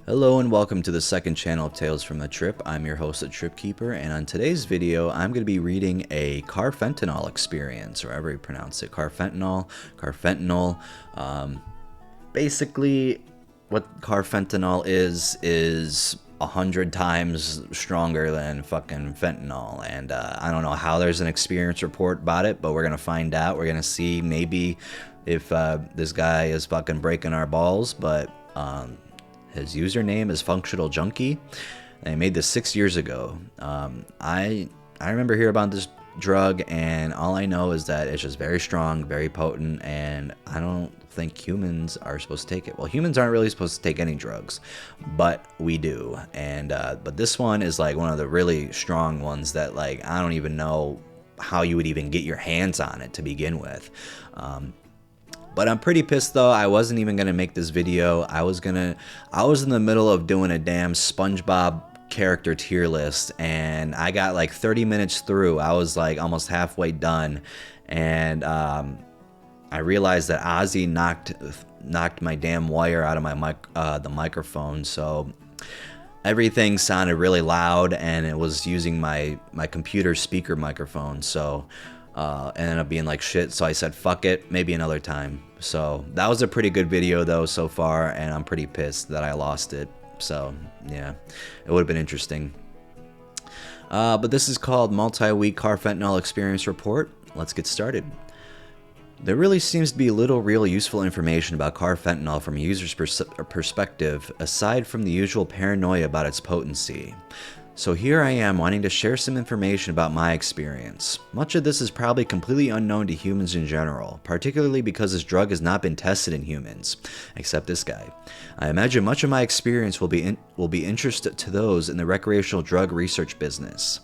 Hello and welcome to the second channel of Tales from the Trip. I'm your host, the Trip Keeper, and on today's video, I'm going to be reading a carfentanil experience, or however you pronounce it, carfentanil. Basically, what carfentanil is 100 times stronger than fucking fentanyl, and I don't know how there's an experience report about it, but we're going to find out. We're going to see maybe if this guy is fucking breaking our balls, but his username is Functional Junkie, and he made this 6 years ago. I remember hearing about this drug, and all I know is that it's just very strong, very potent, and I don't think humans are supposed to take it. Well, humans aren't really supposed to take any drugs, but we do. And but this one is like one of the really strong ones that, like, I don't even know how you would even get your hands on it to begin with. But I'm pretty pissed though. I wasn't even gonna make this video. I was in the middle of doing a damn SpongeBob character tier list, and I got like 30 minutes through. I was like almost halfway done, and I realized that Ozzy knocked my damn wire out of my the microphone, so everything sounded really loud, and it was using my computer speaker microphone, so it ended up being like shit. So I said fuck it, maybe another time. So that was a pretty good video though so far, and I'm pretty pissed that I lost it. So yeah, it would have been interesting. But this is called Multi-Week Carfentanil Experience Report. Let's get started. There really seems to be little real useful information about carfentanil from a user's perspective, aside from the usual paranoia about its potency. So here I am wanting to share some information about my experience. Much of this is probably completely unknown to humans in general, particularly because this drug has not been tested in humans, except this guy. I imagine much of my experience will be interesting to those in the recreational drug research business.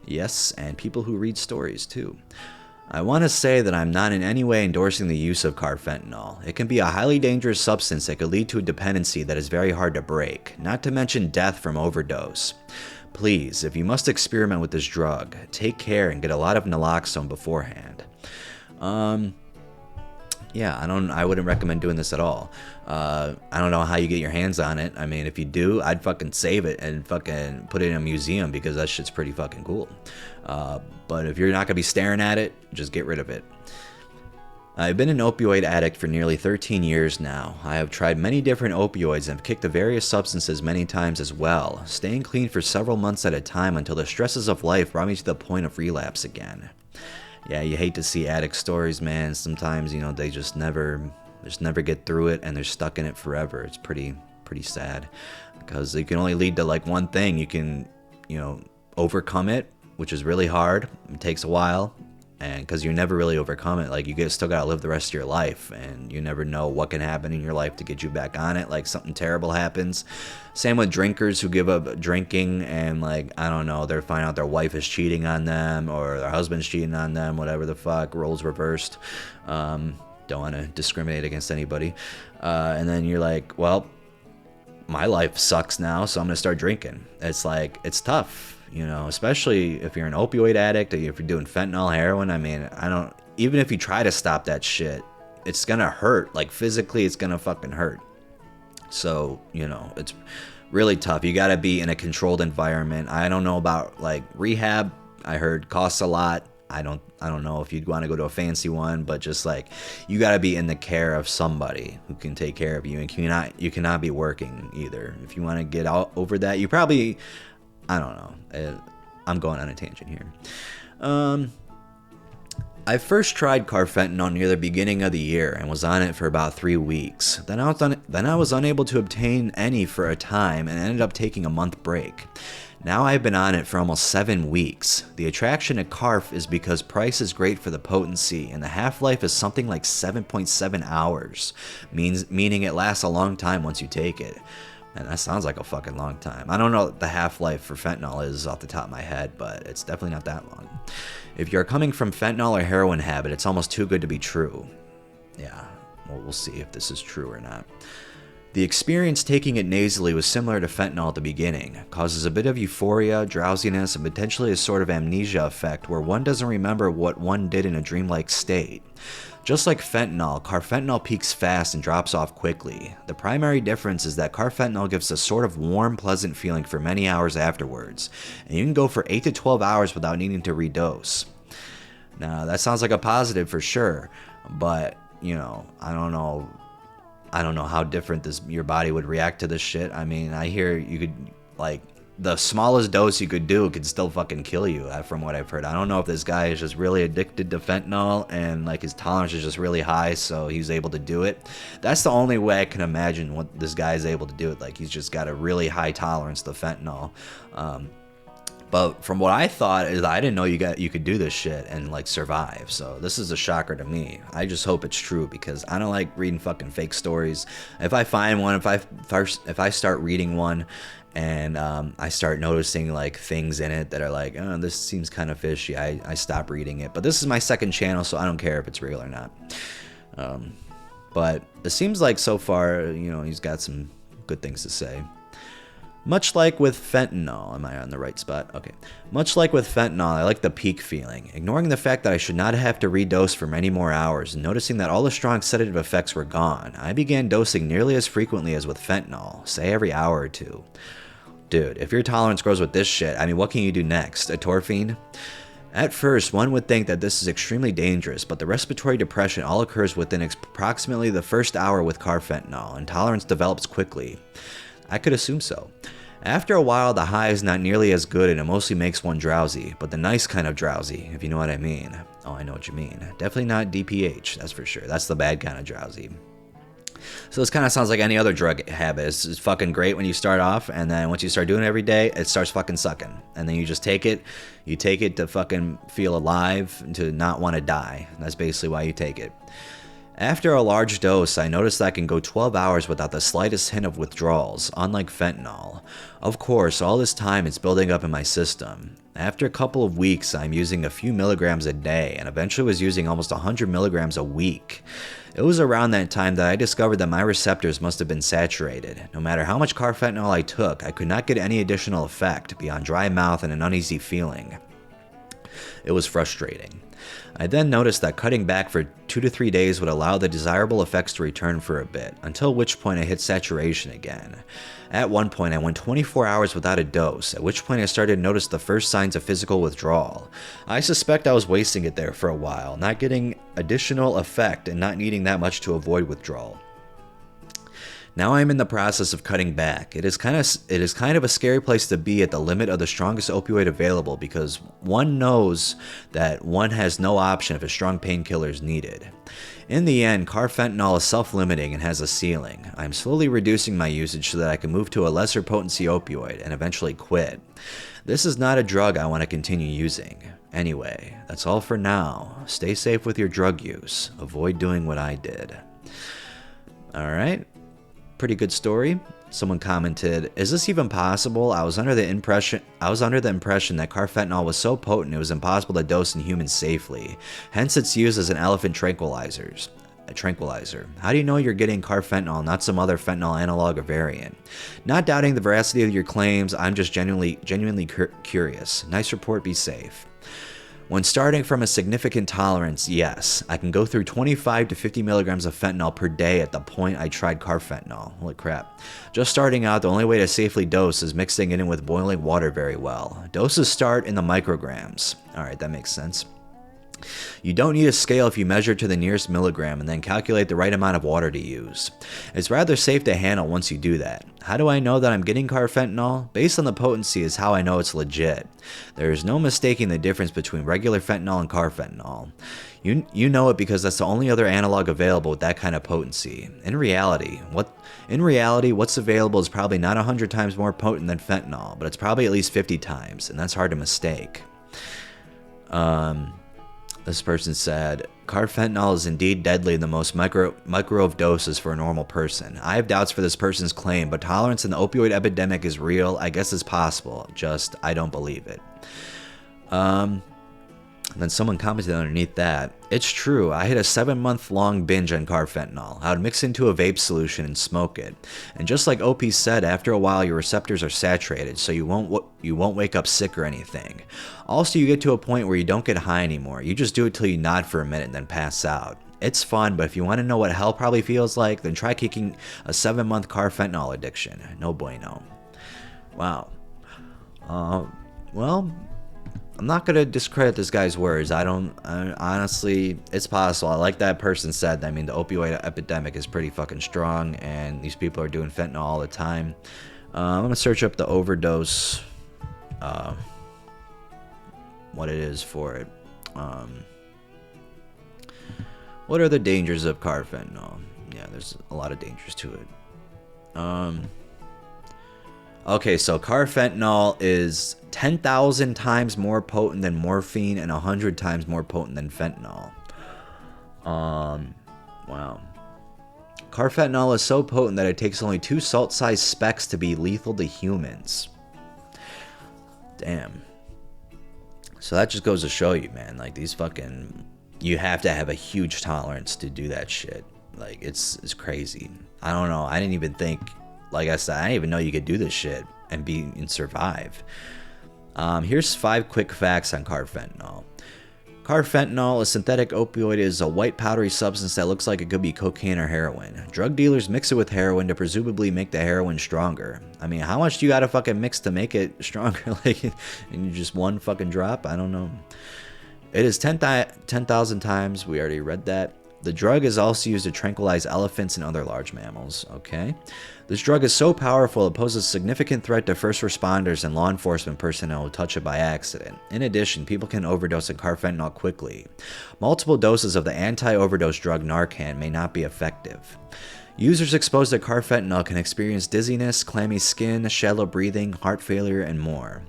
Yes, and people who read stories too. I want to say that I'm not in any way endorsing the use of carfentanil. It can be a highly dangerous substance that could lead to a dependency that is very hard to break, not to mention death from overdose. Please, if you must experiment with this drug, take care and get a lot of naloxone beforehand. Yeah, I wouldn't recommend doing this at all. I don't know how you get your hands on it. I mean, if you do, I'd fucking save it and fucking put it in a museum, because that shit's pretty fucking cool. But if you're not gonna be staring at it, just get rid of it. I've been an opioid addict for nearly 13 years now. I have tried many different opioids and have kicked the various substances many times as well, staying clean for several months at a time until the stresses of life brought me to the point of relapse again. Yeah, you hate to see addict stories, man. Sometimes, you know, they just never get through it, and they're stuck in it forever. It's pretty sad, because it can only lead to like one thing. You can, you know, overcome it, which is really hard. It takes a while. And because you never really overcome it, like, you still gotta live the rest of your life, and you never know what can happen in your life to get you back on it. Like, something terrible happens. Same with drinkers who give up drinking, and, like, I don't know, they find out their wife is cheating on them, or their husband's cheating on them, whatever the fuck, roles reversed. Don't want to discriminate against anybody. And then you're like, well, my life sucks now, so I'm gonna start drinking. It's like, it's tough. You know, especially if you're an opioid addict, or if you're doing fentanyl, heroin. I mean, even if you try to stop that shit, it's gonna hurt. Like, physically, it's gonna fucking hurt. So, you know, it's really tough. You gotta be in a controlled environment. I don't know about, like, rehab. I heard costs a lot. I don't know if you'd want to go to a fancy one, but just, like, you gotta be in the care of somebody who can take care of you, and you cannot be working either. If you want to get out over that, you probably, I don't know. I'm going on a tangent here. I first tried carfentanil near the beginning of the year and was on it for about 3 weeks. Then I was unable to obtain any for a time and ended up taking a month break. Now I've been on it for almost 7 weeks. The attraction to carf is because price is great for the potency, and the half-life is something like 7.7 hours, meaning it lasts a long time once you take it. And that sounds like a fucking long time. I don't know what the half-life for fentanyl is off the top of my head, but it's definitely not that long. If you're coming from fentanyl or heroin habit, it's almost too good to be true. Yeah, well, we'll see if this is true or not. The experience taking it nasally was similar to fentanyl at the beginning. It causes a bit of euphoria, drowsiness, and potentially a sort of amnesia effect where one doesn't remember what one did in a dreamlike state. Just like fentanyl, carfentanil peaks fast and drops off quickly. The primary difference is that carfentanil gives a sort of warm, pleasant feeling for many hours afterwards, and you can go for 8 to 12 hours without needing to redose. Now, that sounds like a positive for sure, but, you know, I don't know how different your body would react to this shit. I mean, I hear you could, like, the smallest dose you could do could still fucking kill you, from what I've heard. I don't know if this guy is just really addicted to fentanyl and like his tolerance is just really high, so he's able to do it. That's the only way I can imagine what this guy is able to do it. Like, he's just got a really high tolerance to fentanyl. But from what I thought is, I didn't know you could do this shit and like survive. So this is a shocker to me. I just hope it's true, because I don't like reading fucking fake stories. If I find one, if I start reading one and I start noticing like things in it that are like, oh, this seems kind of fishy, I stop reading it. But this is my second channel, so I don't care if it's real or not. But it seems like so far, you know, he's got some good things to say. Much like with fentanyl, am I on the right spot? Okay. Much like with fentanyl, I like the peak feeling. Ignoring the fact that I should not have to redose for many more hours, and noticing that all the strong sedative effects were gone, I began dosing nearly as frequently as with fentanyl, say every hour or two. Dude, if your tolerance grows with this shit, I mean, what can you do next? Atorphine? At first, one would think that this is extremely dangerous, but the respiratory depression all occurs within approximately the first hour with carfentanil, and tolerance develops quickly. I could assume so. After a while, the high is not nearly as good and it mostly makes one drowsy, but the nice kind of drowsy, if you know what I mean. Oh, I know what you mean. Definitely not DPH, that's for sure. That's the bad kind of drowsy. So this kind of sounds like any other drug habit. It's fucking great when you start off, and then once you start doing it every day, it starts fucking sucking. And then you just take it. You take it to fucking feel alive and to not want to die. That's basically why you take it. After a large dose, I noticed that I can go 12 hours without the slightest hint of withdrawals, unlike fentanyl. Of course, all this time it's building up in my system. After a couple of weeks, I'm using a few milligrams a day, and eventually was using almost 100 milligrams a week. It was around that time that I discovered that my receptors must have been saturated. No matter how much carfentanil I took, I could not get any additional effect beyond dry mouth and an uneasy feeling. It was frustrating. I then noticed that cutting back for 2 to 3 days would allow the desirable effects to return for a bit, until which point I hit saturation again. At one point I went 24 hours without a dose, at which point I started to notice the first signs of physical withdrawal. I suspect I was wasting it there for a while, not getting additional effect and not needing that much to avoid withdrawal. Now I am in the process of cutting back. It is kind of a scary place to be at the limit of the strongest opioid available, because one knows that one has no option if a strong painkiller is needed. In the end, carfentanil is self-limiting and has a ceiling. I am slowly reducing my usage so that I can move to a lesser potency opioid and eventually quit. This is not a drug I want to continue using. Anyway, that's all for now. Stay safe with your drug use. Avoid doing what I did. Alright. Pretty good story. Someone commented, "Is this even possible? I was under the impression that carfentanil was so potent it was impossible to dose in humans safely. Hence its use as an elephant tranquilizer. How do you know you're getting carfentanil, not some other fentanyl analog or variant? Not doubting the veracity of your claims, I'm just genuinely curious. Nice report, be safe." When starting from a significant tolerance, yes, I can go through 25 to 50 milligrams of fentanyl per day at the point I tried carfentanil. Holy crap. Just starting out, the only way to safely dose is mixing it in with boiling water very well. Doses start in the micrograms. Alright, that makes sense. You don't need a scale if you measure to the nearest milligram and then calculate the right amount of water to use. It's rather safe to handle once you do that. How do I know that I'm getting carfentanil? Based on the potency is how I know it's legit. There is no mistaking the difference between regular fentanyl and carfentanil. You know it because that's the only other analog available with that kind of potency. In reality, what's available is probably not 100 times more potent than fentanyl, but it's probably at least 50 times, and that's hard to mistake. This person said, "Carfentanil is indeed deadly in the most micro of doses for a normal person. I have doubts for this person's claim, but tolerance in the opioid epidemic is real. I guess it's possible. Just, I don't believe it." And then someone commented underneath that, "It's true, I hit a 7-month-long binge on carfentanil. I would mix into a vape solution and smoke it. And just like OP said, after a while your receptors are saturated, so you won't wake up sick or anything. Also, you get to a point where you don't get high anymore. You just do it till you nod for a minute and then pass out. It's fun, but if you want to know what hell probably feels like, then try kicking a 7-month fentanyl addiction. No bueno. Wow. Well, I'm not going to discredit this guy's words. Honestly, it's possible. Like that person said, I mean, the opioid epidemic is pretty fucking strong, and these people are doing fentanyl all the time. I'm going to search up the overdose, what it is for it. What are the dangers of carfentanyl? Yeah, there's a lot of dangers to it. Okay, so carfentanyl is 10,000 times more potent than morphine and 100 times more potent than fentanyl. Wow. Carfentanyl is so potent that it takes only 2 salt-sized specks to be lethal to humans. Damn. So that just goes to show you, man, like these fucking... You have to have a huge tolerance to do that shit. Like, it's crazy. I don't know. I didn't even think... Like I said, I didn't even know you could do this shit and survive. Here's 5 quick facts on carfentanyl. Carfentanyl, a synthetic opioid, is a white powdery substance that looks like it could be cocaine or heroin. Drug dealers mix it with heroin to presumably make the heroin stronger. I mean, how much do you gotta fucking mix to make it stronger? Like, and you just one fucking drop? I don't know. It is 10,000 times. We already read that. The drug is also used to tranquilize elephants and other large mammals. Okay. This drug is so powerful it poses a significant threat to first responders and law enforcement personnel who touch it by accident. In addition, people can overdose on carfentanyl quickly. Multiple doses of the anti-overdose drug Narcan may not be effective. Users exposed to carfentanyl can experience dizziness, clammy skin, shallow breathing, heart failure, and more.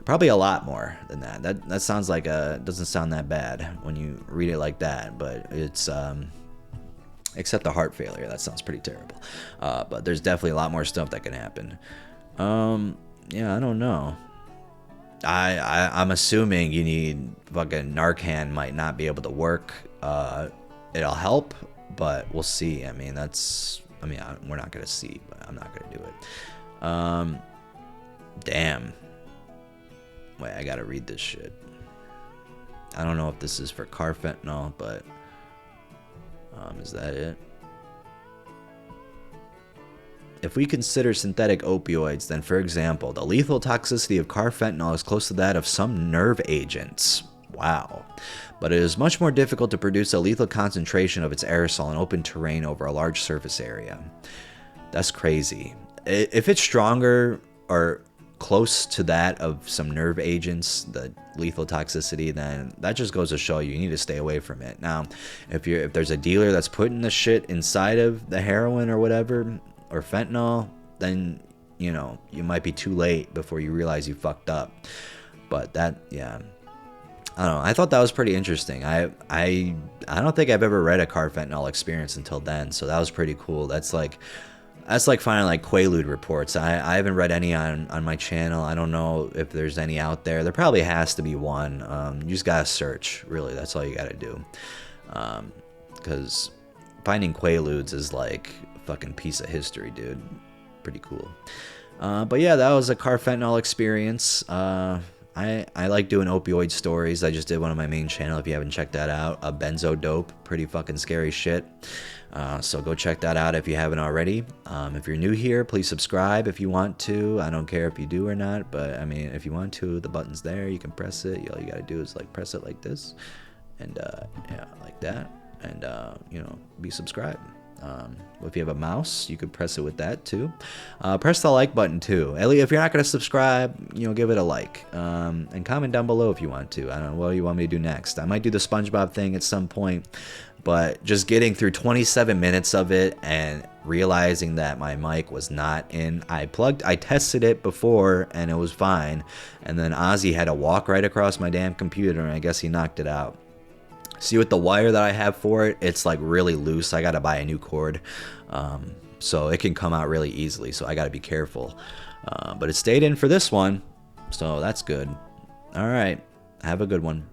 Probably a lot more than that. That sounds like doesn't sound that bad when you read it like that, but it's except the heart failure, that sounds pretty terrible. But there's definitely a lot more stuff that can happen. Yeah, I don't know. I'm assuming you need fucking Narcan might not be able to work. It'll help, but we'll see. I mean, we're not gonna see, but I'm not gonna do it. Damn. Wait, I gotta read this shit. I don't know if this is for carfentanyl, but is that it? If we consider synthetic opioids, then for example, the lethal toxicity of carfentanyl is close to that of some nerve agents. Wow. But it is much more difficult to produce a lethal concentration of its aerosol in open terrain over a large surface area. That's crazy. If it's stronger or close to that of some nerve agents, the lethal toxicity, then that just goes to show you need to stay away from it. Now, if there's a dealer that's putting the shit inside of the heroin or whatever, or fentanyl, then, you know, you might be too late before you realize you fucked up. But that, yeah, I don't know. I thought that was pretty interesting. I don't think I've ever read a carfentanyl experience until then, so that was pretty cool. That's like finding like Quaalude reports. I haven't read any on my channel. I don't know if there's any out there. There probably has to be one. You just gotta search, really. That's all you gotta do. Because finding Quaaludes is like a fucking piece of history, dude. Pretty cool. But yeah, that was a carfentanyl experience. I like doing opioid stories. I just did one on my main channel if you haven't checked that out. A benzo dope. Pretty fucking scary shit. So go check that out if you haven't already. If you're new here, please subscribe if you want to. I don't care if you do or not, but I mean, if you want to, the button's there. You can press it. All you gotta do is like press it like this, and yeah, like that, and you know, be subscribed. If you have a mouse, you could press it with that too. Press the like button too. Ellie, if you're not gonna subscribe, you know, give it a like. And comment down below if you want to. I don't know what you want me to do next. I might do the SpongeBob thing at some point. But just getting through 27 minutes of it and realizing that my mic was not in, I tested it before and it was fine. And then Ozzy had to walk right across my damn computer and I guess he knocked it out. See, with the wire that I have for it, it's like really loose. I got to buy a new cord. So it can come out really easily. So I got to be careful. But it stayed in for this one. So that's good. All right. Have a good one.